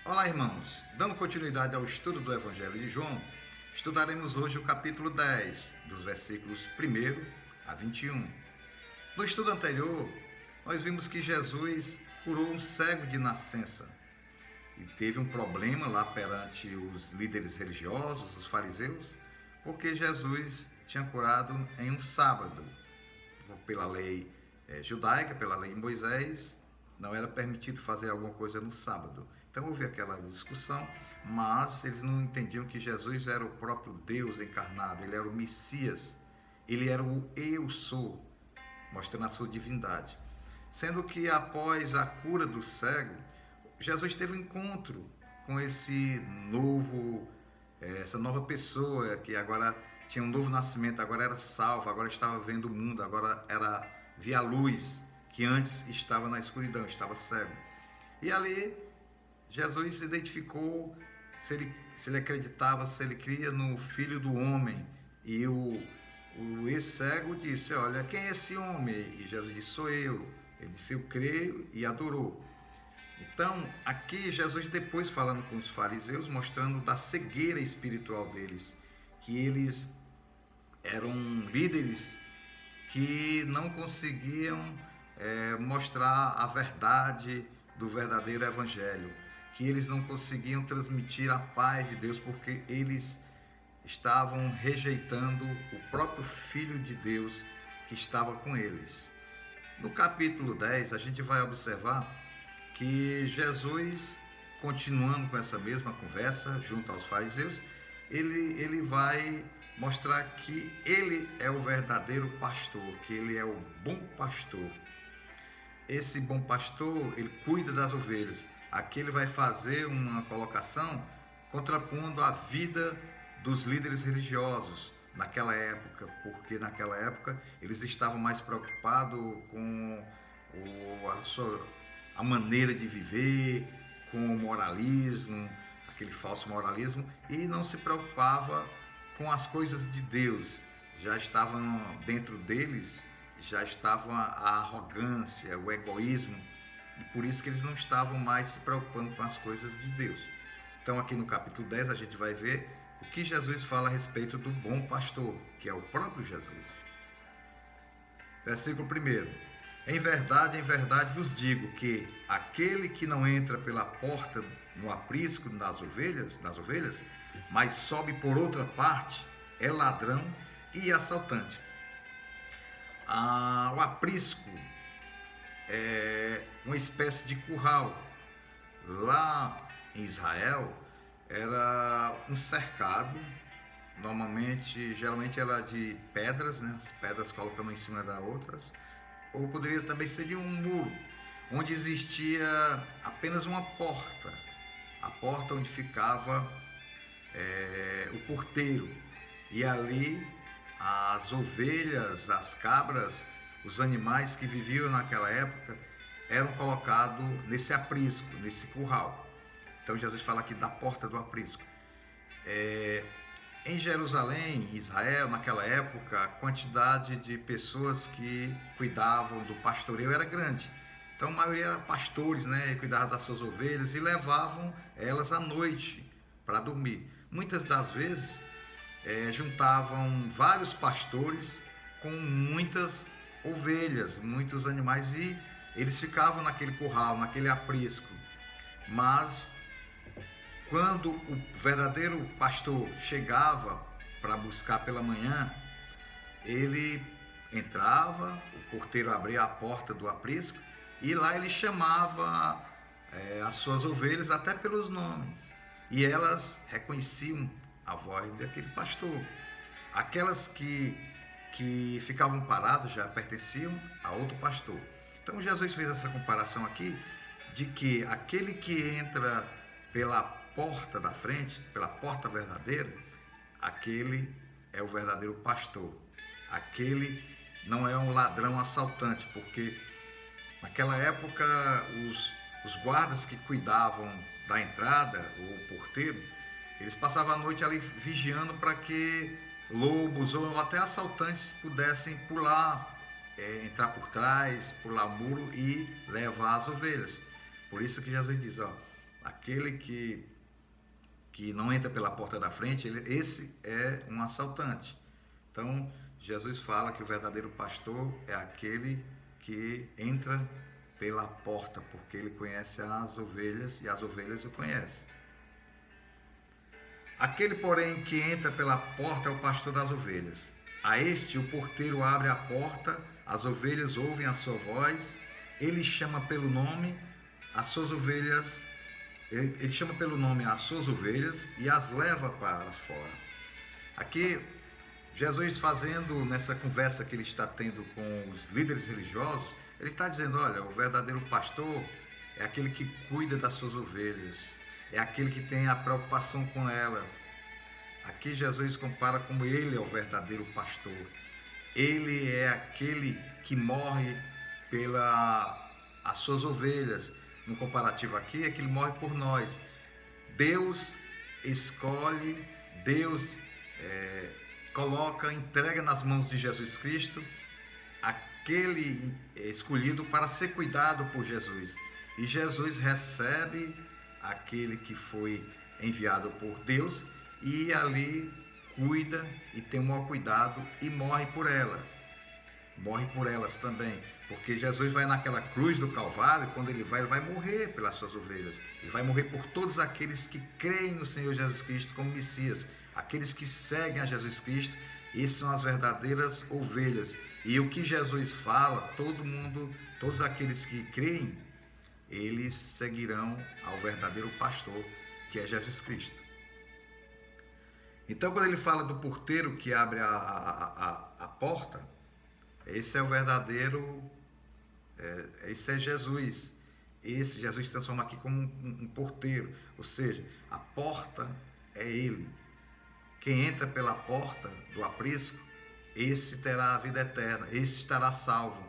Olá, irmãos. Dando continuidade ao estudo do Evangelho de João, estudaremos hoje o capítulo 10, dos versículos 1 a 21. No estudo anterior, nós vimos que Jesus curou um cego de nascença e teve um problema lá perante os líderes religiosos, os fariseus, porque Jesus tinha curado em um sábado. Pela lei judaica, pela lei de Moisés, não era permitido fazer alguma coisa no sábado. Então houve aquela discussão, mas eles não entendiam que Jesus era o próprio Deus encarnado, ele era o Messias, ele era o Eu Sou, mostrando a sua divindade. Sendo que após a cura do cego, Jesus teve um encontro com essa nova pessoa que agora tinha um novo nascimento, agora era salvo, agora estava vendo o mundo, agora via a luz, que antes estava na escuridão, estava cego. E ali Jesus se identificou se ele acreditava, se ele cria no Filho do Homem. E o ex-cego disse: olha, quem é esse homem? E Jesus disse: sou eu. Ele disse: eu creio, e adorou. Então, aqui Jesus depois falando com os fariseus, mostrando da cegueira espiritual deles, que eles eram líderes que não conseguiam mostrar a verdade do verdadeiro evangelho, que eles não conseguiam transmitir a paz de Deus porque eles estavam rejeitando o próprio Filho de Deus que estava com eles. No capítulo 10, a gente vai observar que Jesus, continuando com essa mesma conversa junto aos fariseus, ele vai mostrar que ele é o verdadeiro pastor, que ele é o bom pastor. Esse bom pastor, ele cuida das ovelhas. Aqui ele vai fazer uma colocação contrapondo a vida dos líderes religiosos naquela época, porque naquela época eles estavam mais preocupados com a maneira de viver, com o moralismo, aquele falso moralismo, e não se preocupava com as coisas de Deus. Já estavam dentro deles, já estava a arrogância, o egoísmo, e por isso que eles não estavam mais se preocupando com as coisas de Deus. Então aqui no capítulo 10 a gente vai ver o que Jesus fala a respeito do bom pastor, que é o próprio Jesus. Versículo 1. Em verdade vos digo que aquele que não entra pela porta no aprisco das ovelhas, mas sobe por outra parte, é ladrão e assaltante. O aprisco é uma espécie de curral. Lá em Israel era um cercado, geralmente era de pedras, né? As pedras colocando em cima das outras, ou poderia também ser de um muro, onde existia apenas uma porta, a porta onde ficava o porteiro, e ali as ovelhas, as cabras, os animais que viviam naquela época eram colocados nesse aprisco, nesse curral. Então Jesus fala aqui da porta do aprisco. Em Jerusalém, em Israel, naquela época, a quantidade de pessoas que cuidavam do pastoreio era grande. Então a maioria era pastores, né? Cuidavam das suas ovelhas e levavam elas à noite para dormir. Muitas das vezes juntavam vários pastores com muitas ovelhas, muitos animais, e eles ficavam naquele curral, naquele aprisco. Mas quando o verdadeiro pastor chegava para buscar pela manhã, ele entrava, o porteiro abria a porta do aprisco e lá ele chamava as suas ovelhas até pelos nomes, e elas reconheciam a voz daquele pastor. Aquelas que ficavam paradas já pertenciam a outro pastor. Então Jesus fez essa comparação aqui de que aquele que entra pela porta da frente, pela porta verdadeira, aquele é o verdadeiro pastor. Aquele não é um ladrão assaltante, porque naquela época os guardas que cuidavam da entrada, o porteiro, eles passavam a noite ali vigiando para que lobos ou até assaltantes pudessem pular, entrar por trás, pular o muro e levar as ovelhas. Por isso que Jesus diz, Aquele que não entra pela porta da frente, esse é um assaltante. Então, Jesus fala que o verdadeiro pastor é aquele que entra pela porta, porque ele conhece as ovelhas e as ovelhas o conhecem. Aquele, porém, que entra pela porta é o pastor das ovelhas. A este o porteiro abre a porta, as ovelhas ouvem a sua voz, ele chama pelo nome as suas ovelhas, ele chama pelo nome as suas ovelhas e as leva para fora. Aqui, Jesus fazendo nessa conversa que ele está tendo com os líderes religiosos, ele está dizendo, olha, o verdadeiro pastor é aquele que cuida das suas ovelhas, é aquele que tem a preocupação com elas. Aqui Jesus compara como ele é o verdadeiro pastor. Ele é aquele que morre pelas suas ovelhas. No comparativo aqui é que ele morre por nós. Deus escolhe, Deus coloca, entrega nas mãos de Jesus Cristo aquele escolhido para ser cuidado por Jesus. E Jesus recebe aquele que foi enviado por Deus e ali cuida e tem um maior cuidado e morre por ela. Morre por elas também, porque Jesus vai naquela cruz do Calvário, quando ele vai morrer pelas suas ovelhas. Ele vai morrer por todos aqueles que creem no Senhor Jesus Cristo como Messias, aqueles que seguem a Jesus Cristo, esses são as verdadeiras ovelhas. E o que Jesus fala, todo mundo, todos aqueles que creem, eles seguirão ao verdadeiro pastor, que é Jesus Cristo. Então, quando ele fala do porteiro que abre a porta, esse é o verdadeiro, esse é Jesus. Esse Jesus se transforma aqui como um porteiro, ou seja, a porta é ele. Quem entra pela porta do aprisco, esse terá a vida eterna, esse estará salvo.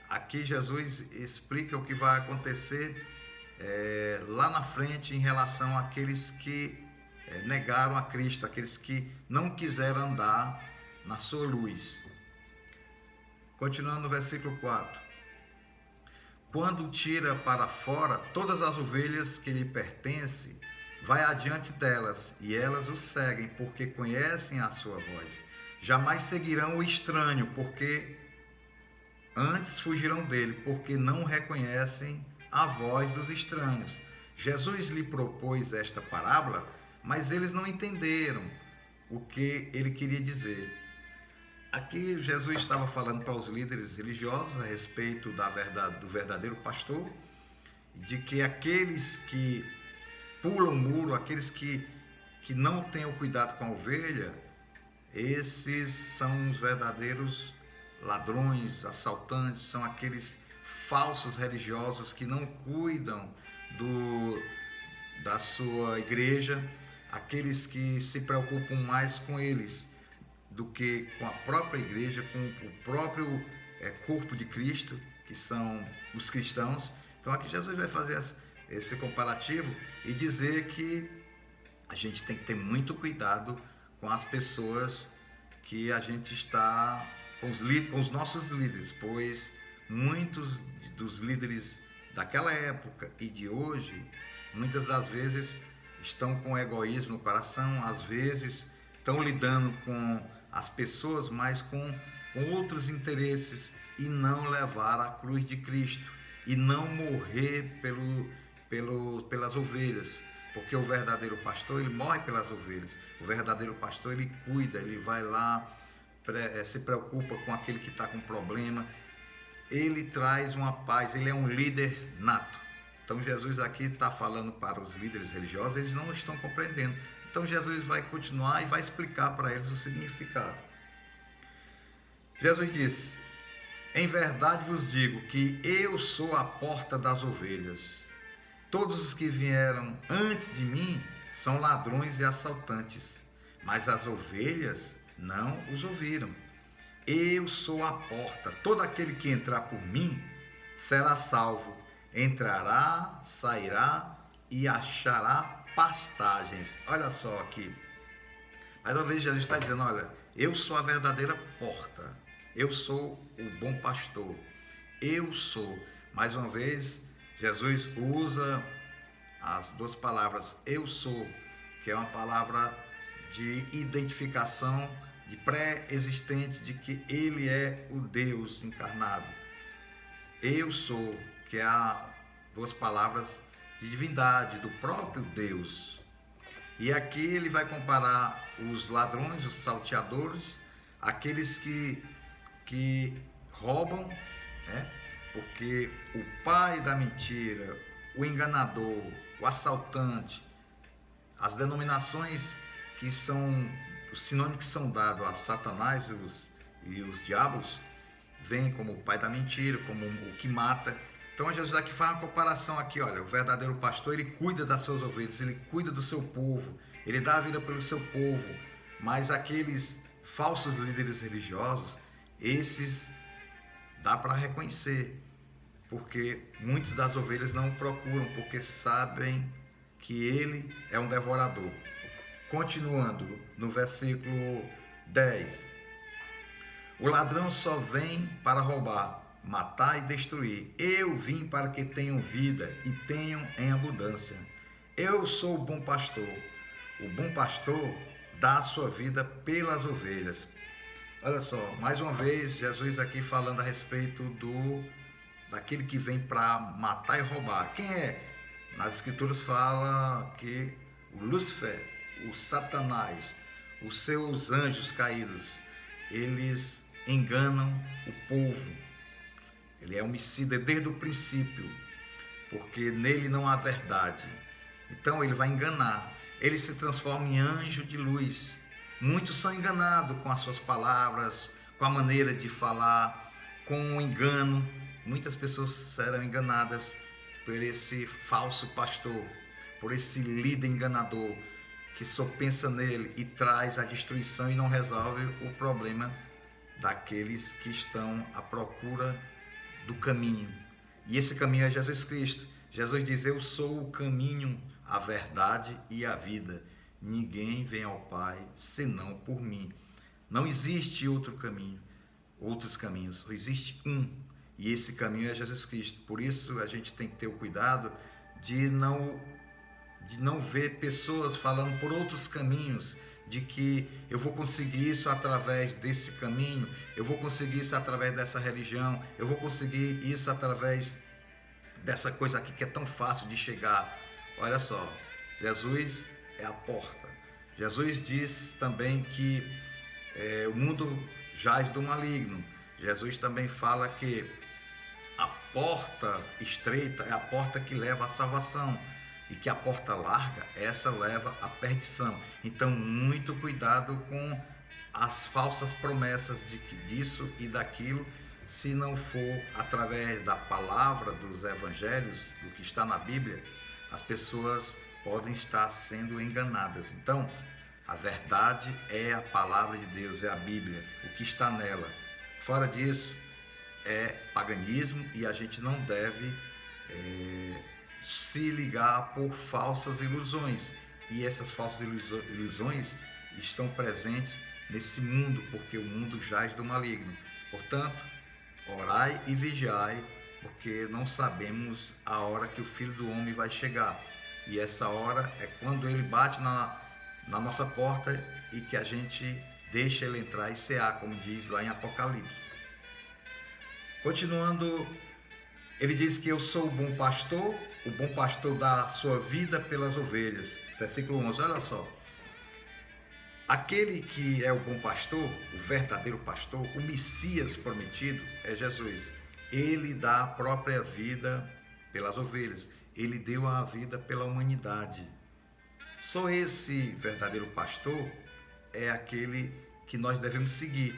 Aqui Jesus explica o que vai acontecer lá na frente em relação àqueles que negaram a Cristo, aqueles que não quiseram andar na sua luz. Continuando no versículo 4. Quando tira para fora todas as ovelhas que lhe pertencem, vai adiante delas, e elas o seguem, porque conhecem a sua voz. Jamais seguirão o estranho, porque antes fugirão dele, porque não reconhecem a voz dos estranhos. Jesus lhe propôs esta parábola, mas eles não entenderam o que ele queria dizer. Aqui Jesus estava falando para os líderes religiosos a respeito do verdadeiro pastor, de que aqueles que pulam o muro, aqueles que não têm o cuidado com a ovelha, esses são os verdadeiros ladrões, assaltantes, são aqueles falsos religiosos que não cuidam da sua igreja, aqueles que se preocupam mais com eles do que com a própria igreja, com o próprio corpo de Cristo, que são os cristãos. Então aqui Jesus vai fazer esse comparativo e dizer que a gente tem que ter muito cuidado com as pessoas que a gente está, com os nossos líderes, pois muitos dos líderes daquela época e de hoje, muitas das vezes estão com egoísmo no coração, às vezes estão lidando com as pessoas, mas com outros interesses, e não levar a cruz de Cristo, e não morrer pelas ovelhas, porque o verdadeiro pastor, ele morre pelas ovelhas. O verdadeiro pastor, ele cuida, ele vai lá, se preocupa com aquele que está com problema, ele traz uma paz, ele é um líder nato. Então Jesus aqui está falando para os líderes religiosos, eles não estão compreendendo. Então Jesus vai continuar e vai explicar para eles o significado. Jesus disse: em verdade vos digo que eu sou a porta das ovelhas. Todos os que vieram antes de mim são ladrões e assaltantes, mas as ovelhas não os ouviram. Eu sou a porta. Todo aquele que entrar por mim será salvo. Entrará, sairá e achará pastagens. Olha só aqui. Mais uma vez Jesus está dizendo, olha, eu sou a verdadeira porta. Eu sou o bom pastor. Eu sou. Mais uma vez, Jesus usa as duas palavras eu sou, que é uma palavra de identificação, de pré-existente, de que ele é o Deus encarnado. Eu sou, que é duas palavras de divindade, do próprio Deus. E aqui ele vai comparar os ladrões, os salteadores, aqueles que roubam, né? Porque o pai da mentira, o enganador, o assaltante, as denominações que são os sinônimos que são dados a Satanás e os diabos, vêm como o pai da mentira, como o que mata. Então Jesus aqui faz uma comparação aqui, olha, o verdadeiro pastor, ele cuida das suas ovelhas, ele cuida do seu povo, ele dá a vida pelo seu povo, mas aqueles falsos líderes religiosos, esses dá para reconhecer, porque muitas das ovelhas não o procuram, porque sabem que ele é um devorador. Continuando no versículo 10. O ladrão só vem para roubar, matar e destruir. Eu vim para que tenham vida e tenham em abundância. Eu sou o bom pastor. O bom pastor dá a sua vida pelas ovelhas. Olha só, mais uma vez, Jesus aqui falando a respeito daquele que vem para matar e roubar. Quem é? Nas Escrituras fala que o Lúcifer, o Satanás, os seus anjos caídos, eles enganam o povo. Ele é homicida desde o princípio, porque nele não há verdade. Então ele vai enganar. Ele se transforma em anjo de luz. Muitos são enganados com as suas palavras, com a maneira de falar, com o engano. Muitas pessoas serão enganadas por esse falso pastor, por esse líder enganador, que só pensa nele e traz a destruição e não resolve o problema daqueles que estão à procura do caminho. E esse caminho é Jesus Cristo. Jesus diz: eu sou o caminho, a verdade e a vida. Ninguém vem ao Pai senão por mim. Não existe outro caminho, outros caminhos, só existe um. E esse caminho é Jesus Cristo. Por isso a gente tem que ter o cuidado de não ver pessoas falando por outros caminhos, de que eu vou conseguir isso através desse caminho, eu vou conseguir isso através dessa religião, eu vou conseguir isso através dessa coisa aqui que é tão fácil de chegar. Olha só, Jesus é a porta. Jesus diz também que o mundo jaz do maligno. Jesus também fala que a porta estreita é a porta que leva à salvação, e que a porta larga, essa leva à perdição. Então, muito cuidado com as falsas promessas disso e daquilo, se não for através da palavra dos evangelhos, do que está na Bíblia, as pessoas podem estar sendo enganadas. Então, a verdade é a palavra de Deus, é a Bíblia, o que está nela. Fora disso, é paganismo, e a gente não deve se ligar por falsas ilusões. E essas falsas ilusões estão presentes nesse mundo, porque o mundo jaz do maligno. Portanto, orai e vigiai, porque não sabemos a hora que o Filho do Homem vai chegar. E essa hora é quando ele bate na nossa porta e que a gente deixa ele entrar e cear, como diz lá em Apocalipse. Continuando, ele diz que eu sou o bom pastor dá a sua vida pelas ovelhas. Versículo 11, olha só. Aquele que é o bom pastor, o verdadeiro pastor, o Messias prometido é Jesus. Ele dá a própria vida pelas ovelhas. Ele deu a vida pela humanidade. Só esse verdadeiro pastor é aquele que nós devemos seguir.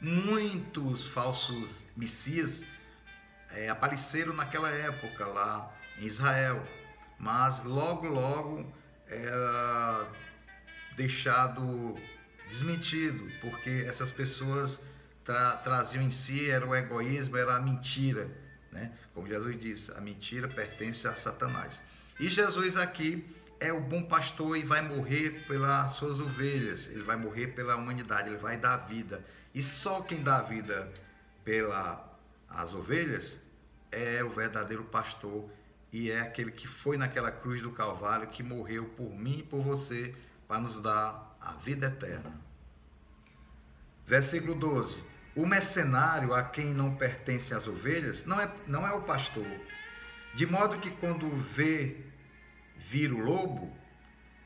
Muitos falsos messias apareceram naquela época lá em Israel, mas logo era deixado desmentido, porque essas pessoas traziam em si, era o egoísmo, era a mentira, né? Como Jesus disse, a mentira pertence a Satanás. E Jesus aqui é o bom pastor e vai morrer pelas suas ovelhas, ele vai morrer pela humanidade, ele vai dar vida. E só quem dá vida pelas ovelhas é o verdadeiro pastor, e é aquele que foi naquela cruz do Calvário, que morreu por mim e por você, para nos dar a vida eterna. Versículo 12. O mercenário a quem não pertencem as ovelhas não é o pastor, de modo que quando vir o lobo,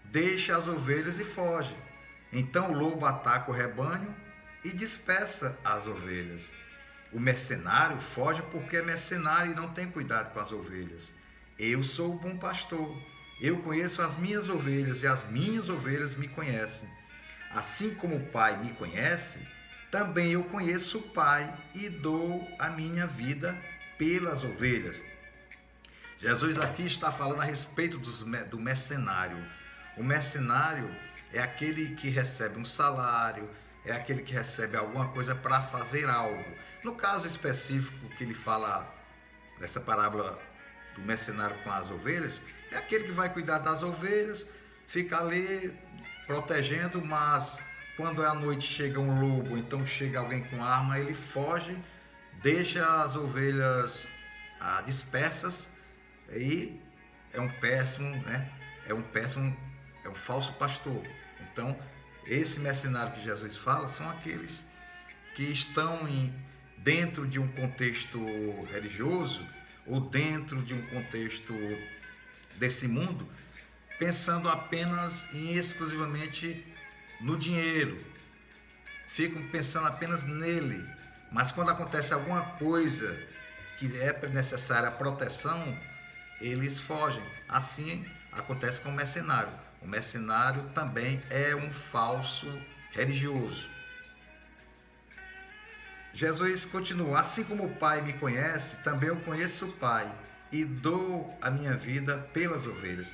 deixa as ovelhas e foge. Então o lobo ataca o rebanho e dispersa as ovelhas. O mercenário foge porque é mercenário e não tem cuidado com as ovelhas. Eu sou o bom pastor. Eu conheço as minhas ovelhas e as minhas ovelhas me conhecem. Assim como o Pai me conhece, também eu conheço o Pai e dou a minha vida pelas ovelhas. Jesus aqui está falando a respeito do mercenário. O mercenário é aquele que recebe um salário, é aquele que recebe alguma coisa para fazer algo. No caso específico que ele fala nessa parábola do mercenário com as ovelhas, é aquele que vai cuidar das ovelhas, fica ali protegendo, mas quando à noite chega um lobo, então chega alguém com arma, ele foge, deixa as ovelhas dispersas e é um péssimo, né? É um falso pastor. Então, esse mercenário que Jesus fala são aqueles que estão dentro de um contexto religioso ou dentro de um contexto desse mundo, pensando apenas e exclusivamente no dinheiro, ficam pensando apenas nele, mas quando acontece alguma coisa que é necessária a proteção, eles fogem. Assim acontece com o mercenário. O mercenário também é um falso religioso. Jesus continua: assim como o Pai me conhece, também eu conheço o Pai e dou a minha vida pelas ovelhas.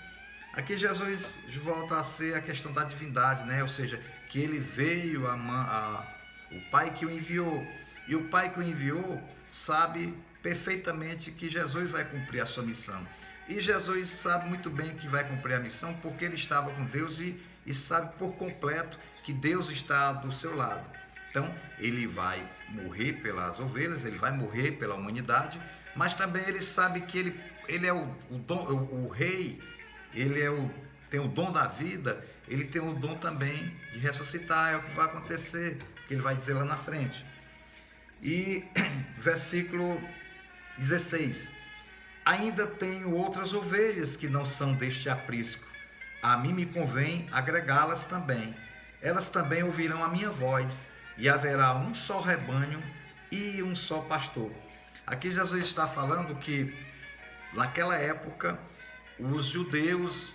Aqui Jesus volta a ser a questão da divindade, né? Ou seja, que ele veio, o Pai que o enviou. E o Pai que o enviou sabe perfeitamente que Jesus vai cumprir a sua missão. E Jesus sabe muito bem que vai cumprir a missão porque ele estava com Deus e sabe por completo que Deus está do seu lado. Então, ele vai morrer pelas ovelhas, ele vai morrer pela humanidade, mas também ele sabe que ele é o rei, tem o dom da vida, ele tem o dom também de ressuscitar, é o que vai acontecer, que ele vai dizer lá na frente. E versículo 16: ainda tenho outras ovelhas que não são deste aprisco, a mim me convém agregá-las também, elas também ouvirão a minha voz, e haverá um só rebanho e um só pastor. Aqui Jesus está falando que naquela época os judeus,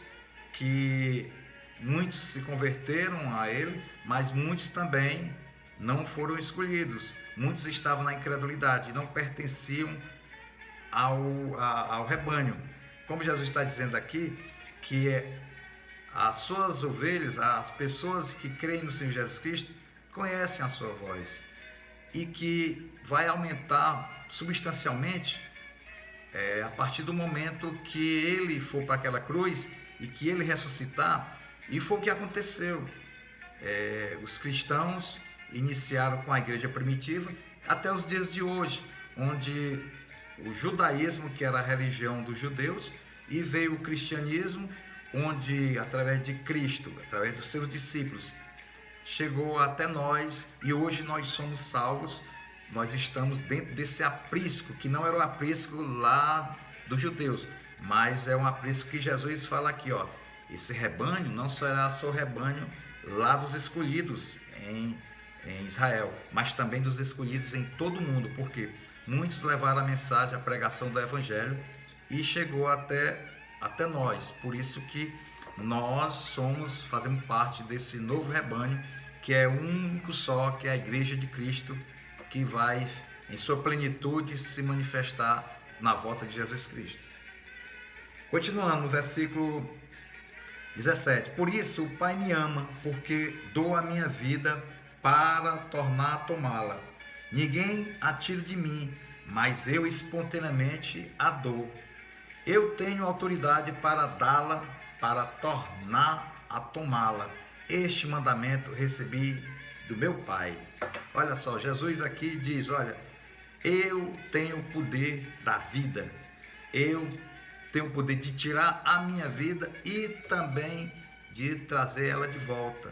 que muitos se converteram a ele, mas muitos também não foram escolhidos. Muitos estavam na incredulidade, não pertenciam ao rebanho. Como Jesus está dizendo aqui, que as suas ovelhas, as pessoas que creem no Senhor Jesus Cristo, conhecem a sua voz e que vai aumentar substancialmente a partir do momento que ele for para aquela cruz e que ele ressuscitar. E foi o que aconteceu. Os cristãos iniciaram com a igreja primitiva até os dias de hoje, onde o judaísmo, que era a religião dos judeus, e veio o cristianismo, onde através de Cristo, através dos seus discípulos, chegou até nós e hoje nós somos salvos. Nós estamos dentro desse aprisco, que não era o aprisco lá dos judeus, mas é um aprisco que Jesus fala aqui, ó. Esse rebanho não será só o rebanho lá dos escolhidos em Israel, mas também dos escolhidos em todo o mundo, porque muitos levaram a mensagem, a pregação do evangelho e chegou até nós. Por isso que nós fazemos parte desse novo rebanho, que é único só, que é a igreja de Cristo, que vai em sua plenitude se manifestar na volta de Jesus Cristo. Continuando no versículo 17: por isso o Pai me ama, porque dou a minha vida para tornar a tomá-la. Ninguém a tira de mim, mas eu espontaneamente a dou. Eu tenho autoridade para dá-la, para tornar a tomá-la. Este mandamento recebi do meu Pai. Olha só, Jesus aqui diz: olha, eu tenho o poder da vida. Eu tem o poder de tirar a minha vida e também de trazer ela de volta.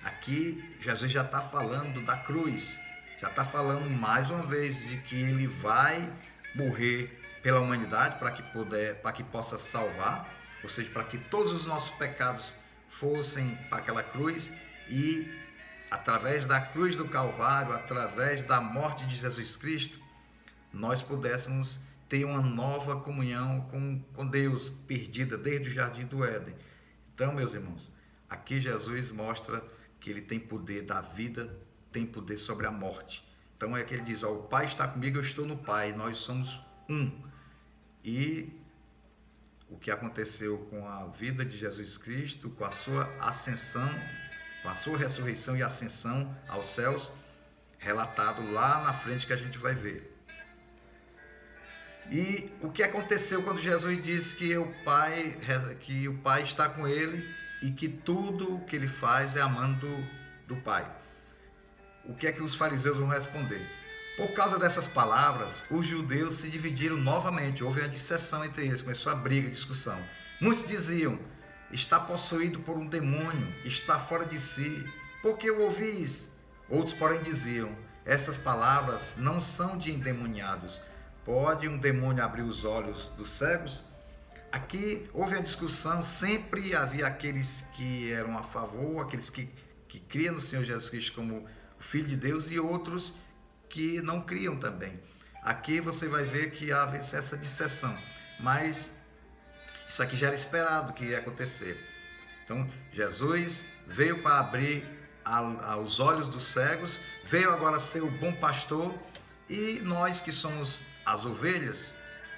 Aqui Jesus já está falando da cruz, já está falando mais uma vez de que ele vai morrer pela humanidade para que possa salvar, ou seja, para que todos os nossos pecados fossem para aquela cruz e através da cruz do Calvário, através da morte de Jesus Cristo, nós pudéssemos ter uma nova comunhão com Deus, perdida desde o Jardim do Éden. Então, meus irmãos, aqui Jesus mostra que ele tem poder da vida, tem poder sobre a morte. Então é que ele diz, ó, o Pai está comigo, eu estou no Pai, nós somos um. E o que aconteceu com a vida de Jesus Cristo, com a sua ascensão, com a sua ressurreição e ascensão aos céus, relatado lá na frente que a gente vai ver. E o que aconteceu quando Jesus disse que o Pai está com ele e que tudo o que ele faz é amando do Pai? O que é que os fariseus vão responder? Por causa dessas palavras, os judeus se dividiram novamente, houve uma dissensão entre eles, começou a briga, a discussão. Muitos diziam, está possuído por um demônio, está fora de si, por que o ouvis? Outros, porém, diziam, essas palavras não são de endemoniados, pode um demônio abrir os olhos dos cegos? Aqui houve a discussão, sempre havia aqueles que eram a favor, aqueles que criam no Senhor Jesus Cristo como o Filho de Deus e outros que não criam também. Aqui você vai ver que há essa dissensão, mas isso aqui já era esperado que ia acontecer. Então Jesus veio para abrir os olhos dos cegos, veio agora ser o bom pastor e nós que somos as ovelhas,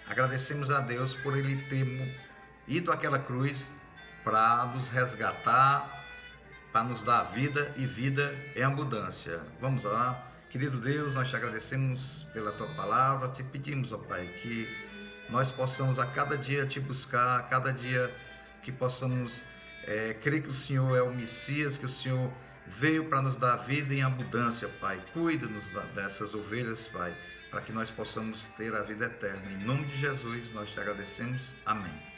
agradecemos a Deus por ele ter ido àquela cruz para nos resgatar, para nos dar vida e vida em abundância. Vamos orar. Querido Deus, nós te agradecemos pela tua palavra, te pedimos, ó Pai, que nós possamos a cada dia te buscar, a cada dia que possamos crer que o Senhor é o Messias, que o Senhor veio para nos dar vida em abundância, Pai. Cuida-nos dessas ovelhas, Pai, para que nós possamos ter a vida eterna. Em nome de Jesus, nós te agradecemos. Amém.